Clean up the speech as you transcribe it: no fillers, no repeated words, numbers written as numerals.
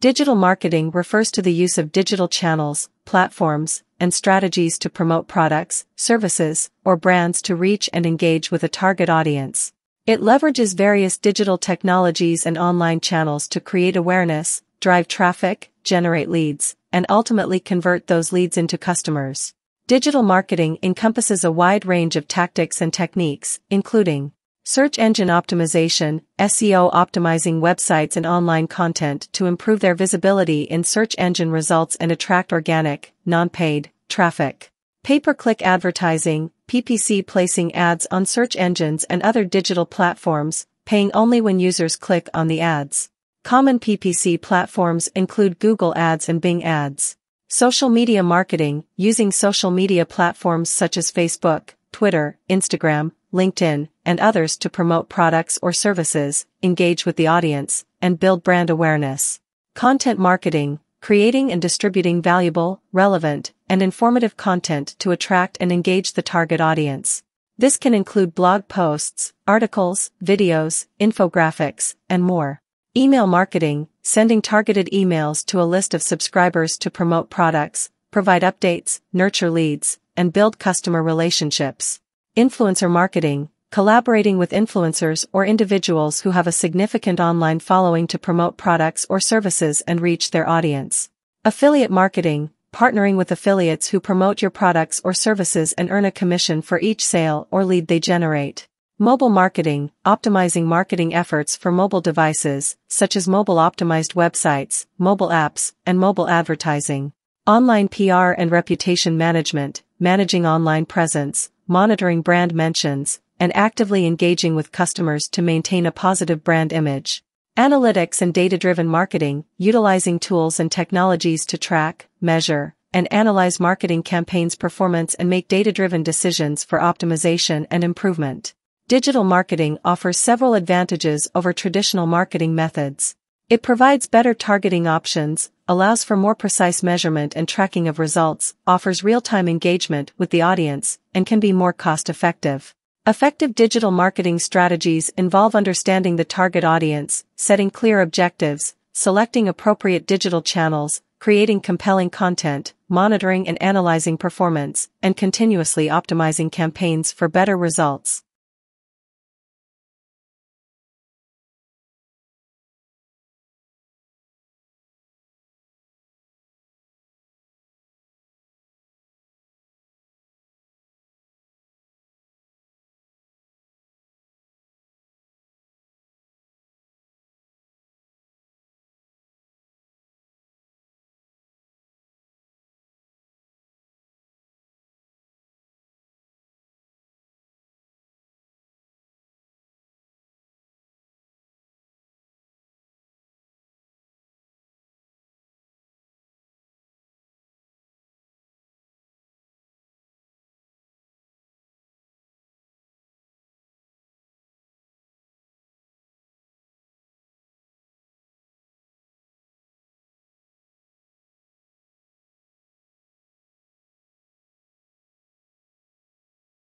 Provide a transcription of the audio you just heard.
Digital marketing refers to the use of digital channels, platforms, and strategies to promote products, services, or brands to reach and engage with a target audience. It leverages various digital technologies and online channels to create awareness, drive traffic, generate leads, and ultimately convert those leads into customers. Digital marketing encompasses a wide range of tactics and techniques, including search engine optimization, SEO, optimizing websites and online content to improve their visibility in search engine results and attract organic, non-paid, traffic. Pay-per-click advertising, PPC, placing ads on search engines and other digital platforms, paying only when users click on the ads. Common PPC platforms include Google Ads and Bing Ads. Social media marketing, using social media platforms such as Facebook, Twitter, Instagram, LinkedIn, and others to promote products or services, engage with the audience, and build brand awareness. Content marketing, creating and distributing valuable, relevant, and informative content to attract and engage the target audience. This can include blog posts, articles, videos, infographics, and more. Email marketing, sending targeted emails to a list of subscribers to promote products, provide updates, nurture leads, and build customer relationships. Influencer marketing, collaborating with influencers or individuals who have a significant online following to promote products or services and reach their audience. Affiliate marketing, partnering with affiliates who promote your products or services and earn a commission for each sale or lead they generate. Mobile marketing, optimizing marketing efforts for mobile devices, such as mobile-optimized websites, mobile apps, and mobile advertising. Online PR and reputation management, managing online presence, monitoring brand mentions, and actively engaging with customers to maintain a positive brand image. Analytics and data-driven marketing, utilizing tools and technologies to track, measure, and analyze marketing campaigns' performance and make data-driven decisions for optimization and improvement. Digital marketing offers several advantages over traditional marketing methods. It provides better targeting options, allows for more precise measurement and tracking of results, offers real-time engagement with the audience, and can be more cost-effective. Effective digital marketing strategies involve understanding the target audience, setting clear objectives, selecting appropriate digital channels, creating compelling content, monitoring and analyzing performance, and continuously optimizing campaigns for better results.